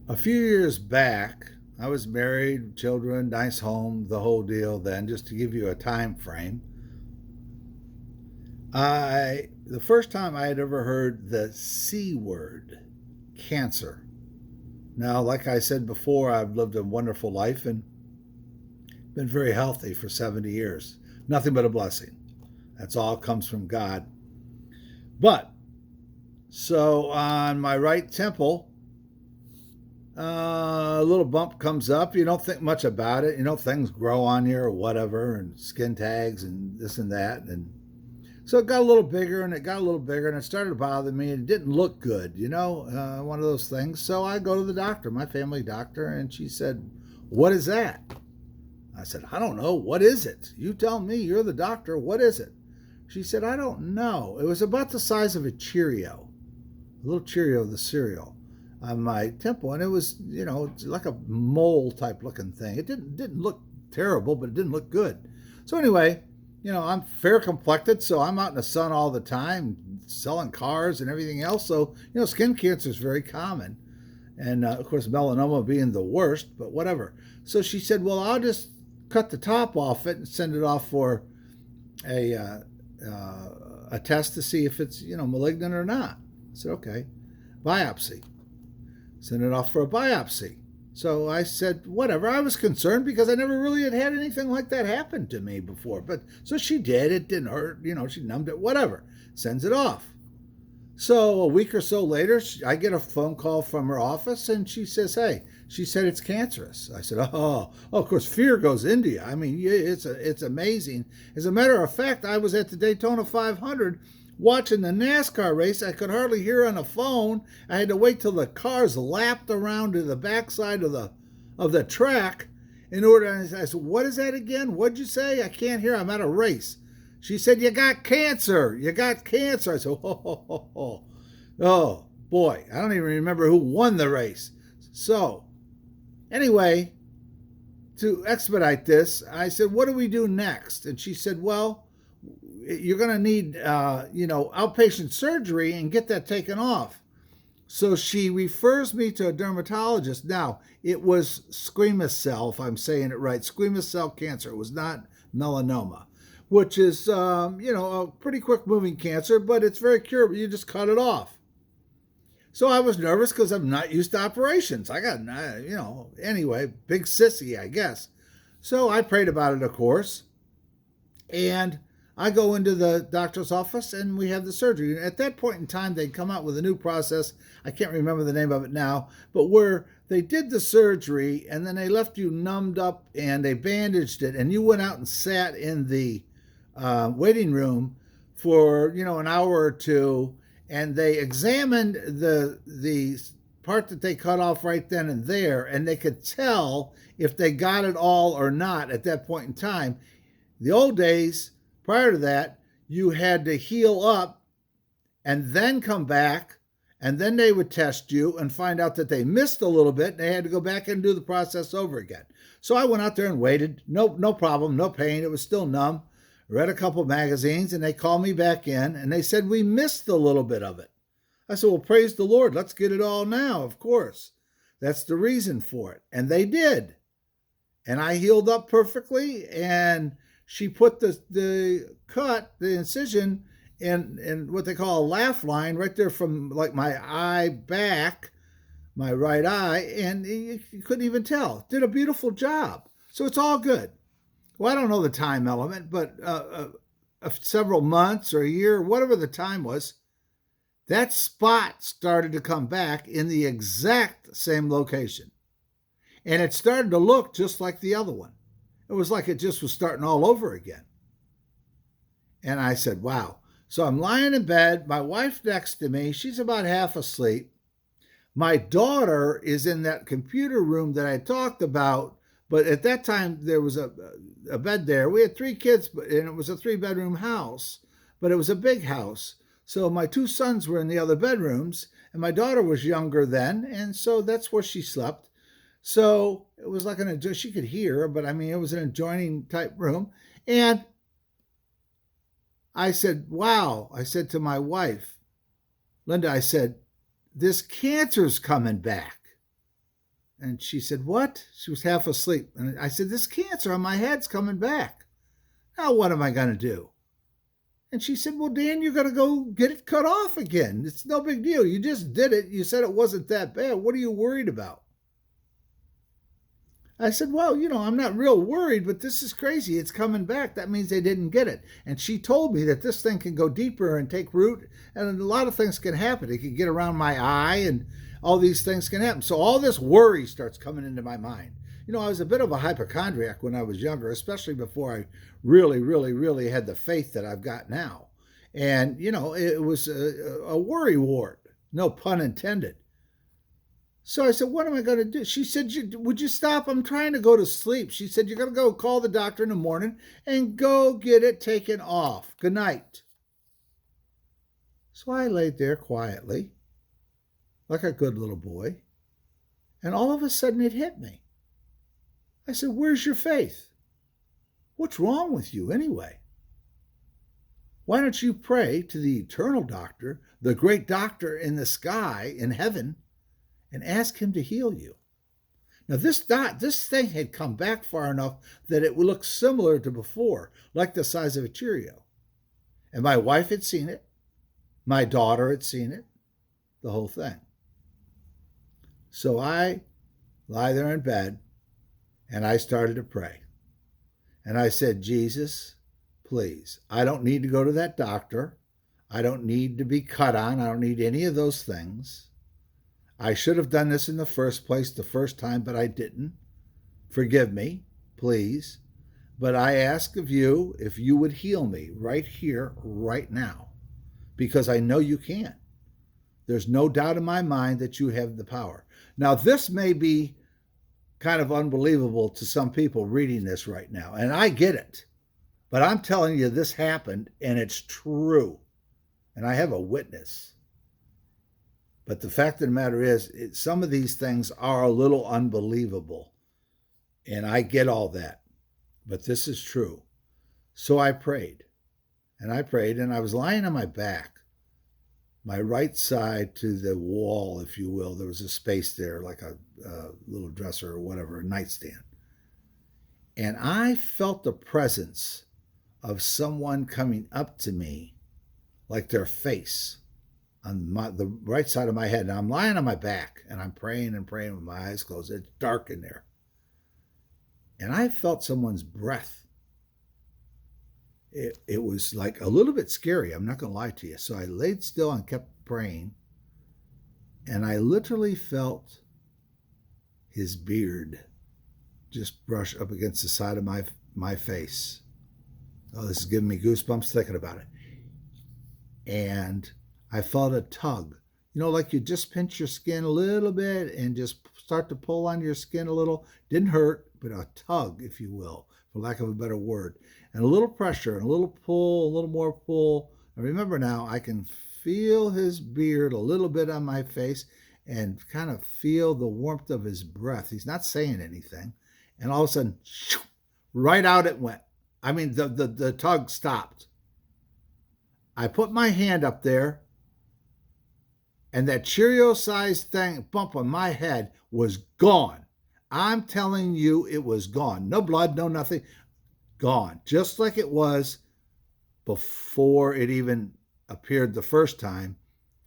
A few years back, I was married, children, nice home, the whole deal. Then, just to give you a time frame, the first time I had ever heard the C word, cancer. Now, like I said before, I've lived a wonderful life and been very healthy for 70 years. Nothing but a blessing. That's all comes from God. But so on my right temple, a little bump comes up. You don't think much about it. You know, things grow on you or whatever, and skin tags and this and that. And so it got a little bigger and it got a little bigger and it started to bother me. And it didn't look good, one of those things. So I go to the doctor, my family doctor, and she said, "What is that?" I said, "I don't know. What is it? You tell me. You're the doctor. What is it?" She said, "I don't know." It was about the size of a Cheerio, a little Cheerio, the cereal, on my temple, and it was, like a mole type looking thing. It didn't look terrible, but it didn't look good. So anyway, I'm fair complected, so I'm out in the sun all the time, selling cars and everything else. So skin cancer is very common, and of course melanoma being the worst, but whatever. So she said, "Well, I'll just cut the top off it and send it off for a a test to see if it's malignant or not." I said, "Okay." Biopsy. Send it off for a biopsy. So I said, whatever. I was concerned because I never really had anything like that happen to me before. But so she did. It didn't hurt. She numbed it, whatever. Sends it off. So a week or so later, I get a phone call from her office and she says, "Hey," she said, "it's cancerous." I said, "Oh, of course, fear goes into you. I mean, it's amazing. As a matter of fact, I was at the Daytona 500 watching the NASCAR race. I could hardly hear on the phone. I had to wait till the cars lapped around to the backside of the track in order. I said, "What is that again? What'd you say? I can't hear. I'm at a race." She said, "You got cancer. You got cancer." I said, oh boy, I don't even remember who won the race. So, anyway, to expedite this, I said, "What do we do next?" And she said, "Well, you're going to need, outpatient surgery and get that taken off." So she refers me to a dermatologist. Now, it was squamous cell, if I'm saying it right, squamous cell cancer. It was not melanoma, which is, a pretty quick moving cancer, but it's very curable. You just cut it off. So I was nervous because I'm not used to operations. I got, anyway, big sissy, I guess. So I prayed about it, of course. And I go into the doctor's office and we have the surgery. At that point in time, they'd come out with a new process. I can't remember the name of it now, but where they did the surgery and then they left you numbed up and they bandaged it, and you went out and sat in the waiting room for an hour or two, and they examined the part that they cut off right then and there, and they could tell if they got it all or not at that point in time. The old days, prior to that, you had to heal up and then come back, and then they would test you and find out that they missed a little bit, and they had to go back and do the process over again. So I went out there and waited. No problem, no pain. It was still numb. Read a couple of magazines, and they called me back in, and they said, "We missed a little bit of it." I said, "Well, praise the Lord. Let's get it all now, of course." That's the reason for it. And they did. And I healed up perfectly, and she put the incision in what they call a laugh line right there from like my eye back, my right eye, and you couldn't even tell. Did a beautiful job. So it's all good. Well, I don't know the time element, but several months or a year, whatever the time was, that spot started to come back in the exact same location. And it started to look just like the other one. It was like it just was starting all over again. And I said, wow. So I'm lying in bed, my wife next to me, she's about half asleep. My daughter is in that computer room that I talked about, but at that time there was a bed there. We had three kids, and it was a 3-bedroom house, but it was a big house. So my two sons were in the other bedrooms, and my daughter was younger then, and so that's where she slept. So it was like she could hear, but I mean, it was an adjoining type room. And I said, wow. I said to my wife, Linda, I said, this cancer's coming back. And she said, what? She was half asleep. And I said, this cancer on my head's coming back. Now what am I going to do? And she said, well, Dan, you're going to go get it cut off again. It's no big deal. You just did it. You said it wasn't that bad. What are you worried about? I said, well, I'm not real worried, but this is crazy. It's coming back. That means they didn't get it. And she told me that this thing can go deeper and take root, and a lot of things can happen. It can get around my eye, and all these things can happen. So all this worry starts coming into my mind. I was a bit of a hypochondriac when I was younger, especially before I really, really, really had the faith that I've got now. And, it was a worry wart, no pun intended. So I said, what am I going to do? She said, would you stop? I'm trying to go to sleep. She said, you're going to go call the doctor in the morning and go get it taken off. Good night. So I laid there quietly, like a good little boy, and all of a sudden it hit me. I said, where's your faith? What's wrong with you anyway? Why don't you pray to the eternal doctor, the great doctor in the sky, in heaven, and ask him to heal you? Now, this thing had come back far enough that it would look similar to before, like the size of a Cheerio. And my wife had seen it. My daughter had seen it. The whole thing. So I lie there in bed, and I started to pray. And I said, Jesus, please, I don't need to go to that doctor. I don't need to be cut on. I don't need any of those things. I should have done this in the first place the first time, but I didn't. Forgive me, please. But I ask of you if you would heal me right here, right now, because I know you can. There's no doubt in my mind that you have the power. Now, this may be kind of unbelievable to some people reading this right now, and I get it. But I'm telling you, this happened, and it's true. And I have a witness. But the fact of the matter is, some of these things are a little unbelievable. And I get all that. But this is true. So I prayed. And I was lying on my back, my right side to the wall, if you will. There was a space there, like a little dresser or whatever, a nightstand. And I felt the presence of someone coming up to me, like their face, on the right side of my head. Now I'm lying on my back and I'm praying and praying with my eyes closed. It's dark in there. And I felt someone's breath. It was like a little bit scary. I'm not going to lie to you. So I laid still and kept praying. And I literally felt his beard just brush up against the side of my face. Oh, this is giving me goosebumps thinking about it. And I felt a tug, like you just pinch your skin a little bit and just start to pull on your skin a little. Didn't hurt, but a tug, if you will, for lack of a better word. And a little pressure, and a little pull, a little more pull. And remember now, I can feel his beard a little bit on my face and kind of feel the warmth of his breath. He's not saying anything. And all of a sudden, right out it went. I mean, the tug stopped. I put my hand up there, and that Cheerio-sized bump on my head was gone. I'm telling you, it was gone. No blood, no nothing. Gone. Just like it was before it even appeared the first time,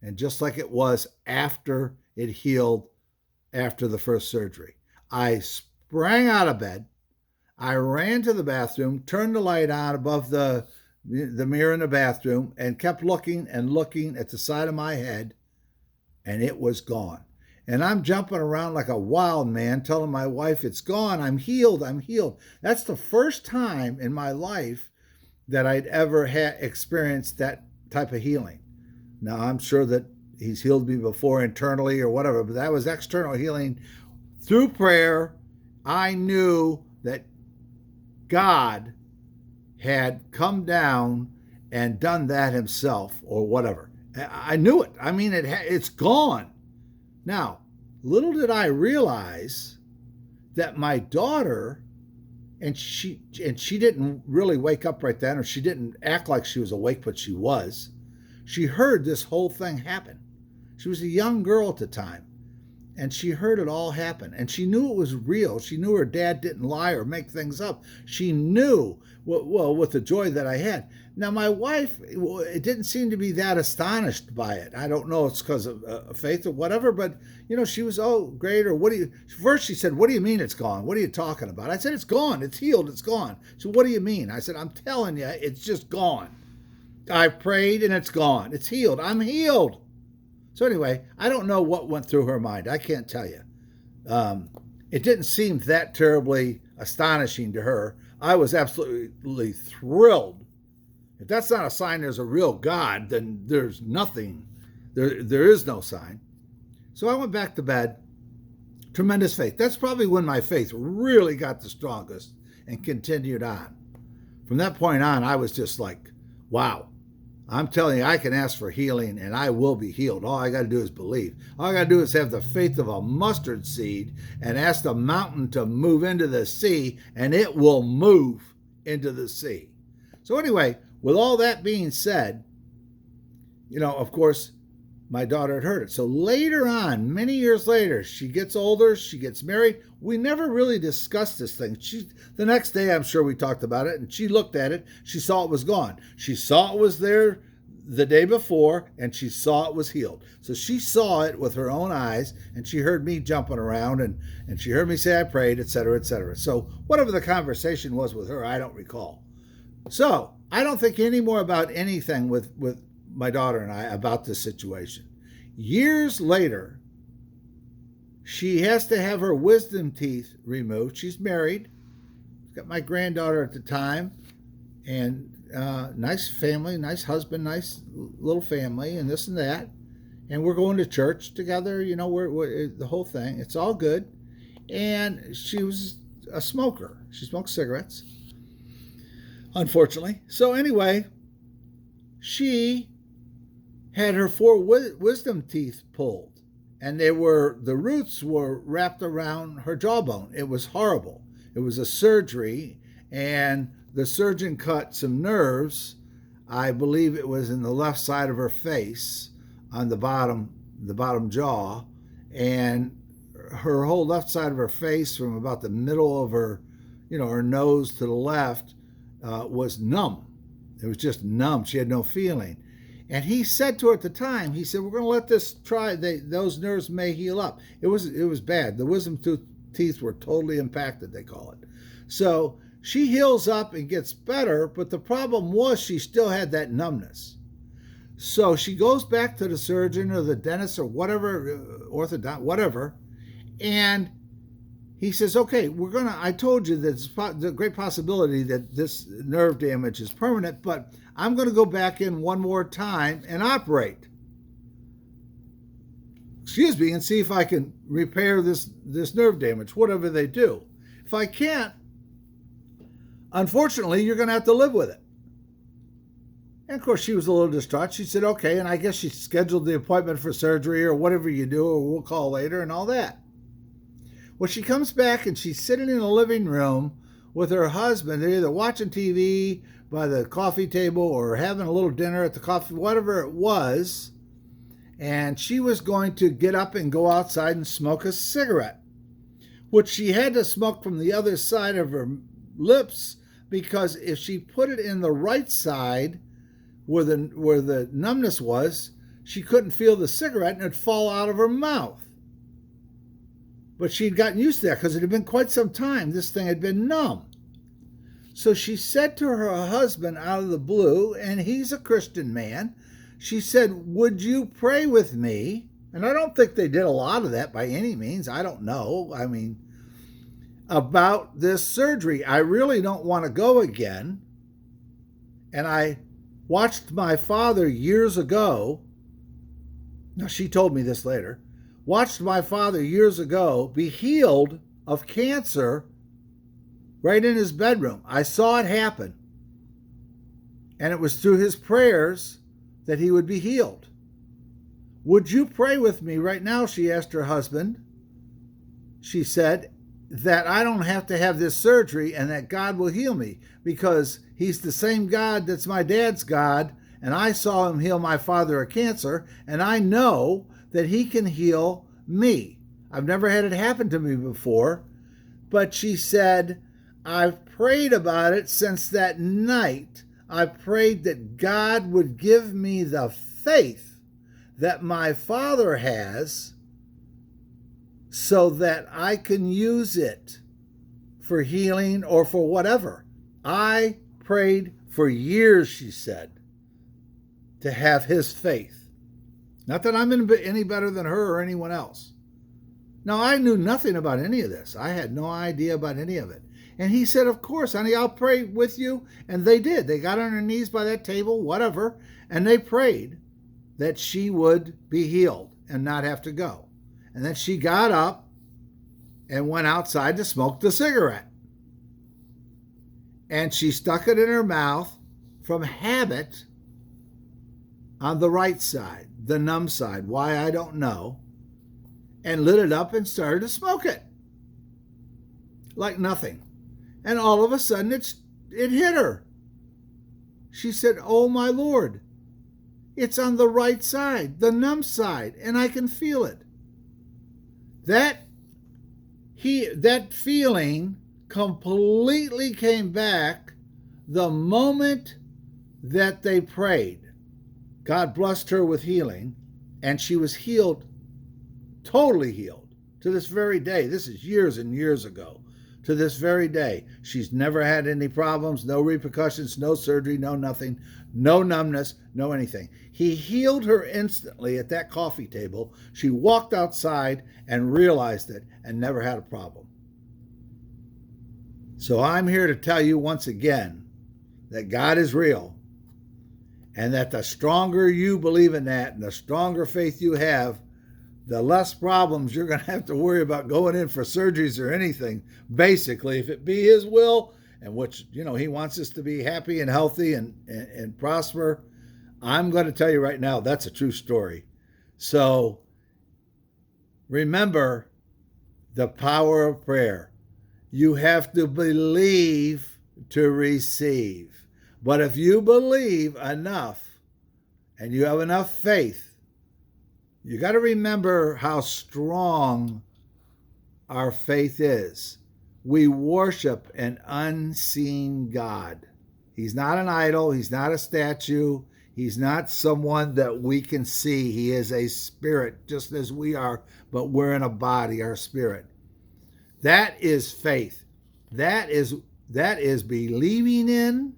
and just like it was after it healed after the first surgery. I sprang out of bed. I ran to the bathroom, turned the light on above the mirror in the bathroom, and kept looking and looking at the side of my head, and it was gone. And I'm jumping around like a wild man, telling my wife, it's gone, I'm healed, I'm healed. That's the first time in my life that I'd ever experienced that type of healing. Now, I'm sure that he's healed me before internally or whatever, but that was external healing through prayer. I knew that God had come down and done that himself or whatever. I knew it. I mean, it's gone. Now, little did I realize that my daughter, and she didn't really wake up right then, or she didn't act like she was awake, but she was. She heard this whole thing happen. She was a young girl at the time. and she heard it all happen, and she knew it was real. She knew her dad didn't lie or make things up. She knew, well, with the joy that I had. Now, my wife, it didn't seem to be that astonished by it. I don't know, it's because of faith or whatever, but she was, oh, great. Or first she said, what do you mean it's gone? What are you talking about? I said, it's gone. It's healed. It's gone. So what do you mean? I said, I'm telling you, it's just gone. I prayed and it's gone. It's healed. I'm healed. So anyway, I don't know what went through her mind. I can't tell you. It didn't seem that terribly astonishing to her. I was absolutely thrilled. If that's not a sign there's a real God, then there's nothing. There is no sign. So I went back to bed. Tremendous faith. That's probably when my faith really got the strongest and continued on. From that point on, I was just like, wow. I'm telling you, I can ask for healing and I will be healed. All I got to do is believe. All I got to do is have the faith of a mustard seed and ask the mountain to move into the sea, and it will move into the sea. So anyway, with all that being said, of course, my daughter had heard it. So later on, many years later, she gets older, she gets married. We never really discussed this thing. The next day, I'm sure we talked about it, and she looked at it. She saw it was gone. She saw it was there the day before, and she saw it was healed. So she saw it with her own eyes, and she heard me jumping around, and she heard me say I prayed, etc., etc. So whatever the conversation was with her, I don't recall. So I don't think any more about anything with my daughter and I about this situation. Years later, she has to have her wisdom teeth removed. She's married. She's got my granddaughter at the time, and nice family, nice husband, nice little family, and this and that. And we're going to church together. We're the whole thing. It's all good. And she was a smoker. She smoked cigarettes, unfortunately. So anyway, she had her 4 wisdom teeth pulled, and the roots were wrapped around her jawbone. It was horrible. It was a surgery, and the surgeon cut some nerves. I believe it was in the left side of her face on the bottom jaw, and her whole left side of her face from about the middle of her, her nose to the left was numb. It was just numb. She had no feeling. And he said to her at the time, he said, we're going to let this try. Those nerves may heal up. It was bad. The wisdom teeth were totally impacted, they call it. So she heals up and gets better, but the problem was she still had that numbness. So she goes back to the surgeon or the dentist or whatever, orthodontist, whatever, and he says, okay, I told you that there's a great possibility that this nerve damage is permanent, but I'm going to go back in one more time and operate. And see if I can repair this nerve damage, whatever they do. If I can't, unfortunately, you're going to have to live with it. And of course, she was a little distraught. She said, okay, and I guess she scheduled the appointment for surgery or whatever you do, or we'll call later and all that. Well, she comes back and she's sitting in the living room with her husband. They're either watching TV by the coffee table or having a little dinner at the coffee, whatever it was. And she was going to get up and go outside and smoke a cigarette, which she had to smoke from the other side of her lips, because if she put it in the right side where the numbness was, she couldn't feel the cigarette and it'd fall out of her mouth. But she'd gotten used to that because it had been quite some time. This thing had been numb. So she said to her husband out of the blue, and he's a Christian man, she said, would you pray with me? And I don't think they did a lot of that by any means. I don't know. I mean, about this surgery. I really don't want to go again. And I watched my father years ago. Now, she told me this later. Watched my father years ago be healed of cancer right in his bedroom. I saw it happen. And it was through his prayers that he would be healed. Would you pray with me right now, she asked her husband. She said that I don't have to have this surgery and that God will heal me, because he's the same God that's my dad's God, and I saw him heal my father of cancer, and I know that he can heal me. I've never had it happen to me before. But she said, I've prayed about it since that night. I prayed that God would give me the faith that my father has so that I can use it for healing or for whatever. I prayed for years, she said, to have his faith. Not that I'm any better than her or anyone else. Now, I knew nothing about any of this. I had no idea about any of it. And he said, of course, honey, I'll pray with you. And they did. They got on their knees by that table, whatever, and they prayed that she would be healed and not have to go. And then she got up and went outside to smoke the cigarette. And she stuck it in her mouth from habit on the right side, the numb side. Why, I don't know. And lit it up and started to smoke it like nothing. And all of a sudden it hit her. She said, oh my Lord, it's on the right side, the numb side, and I can feel it. That feeling completely came back the moment that they prayed. God blessed her with healing, and she was healed, totally healed, to this very day. This is years and years ago. To this very day, she's never had any problems, no repercussions, no surgery, no nothing, no numbness, no anything. He healed her instantly at that coffee table. She walked outside and realized it and never had a problem. So I'm here to tell you once again that God is real, and that the stronger you believe in that and the stronger faith you have, the less problems you're going to have to worry about going in for surgeries or anything, basically, if it be his will, and which, he wants us to be happy and healthy and prosper. I'm going to tell you right now, that's a true story. So remember the power of prayer. You have to believe to receive. But if you believe enough and you have enough faith, you got to remember how strong our faith is. We worship an unseen God. He's not an idol. He's not a statue. He's not someone that we can see. He is a spirit, just as we are, but we're in a body, our spirit. That is faith. That is believing in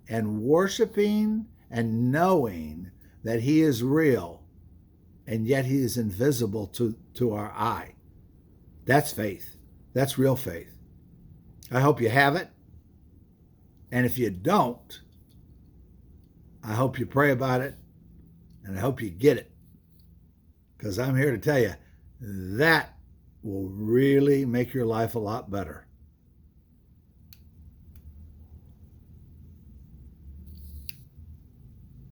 and worshiping and knowing that he is real, and yet he is invisible to our eye. That's faith. That's real faith. I hope you have it. And if you don't, I hope you pray about it, and I hope you get it. Because I'm here to tell you, that will really make your life a lot better.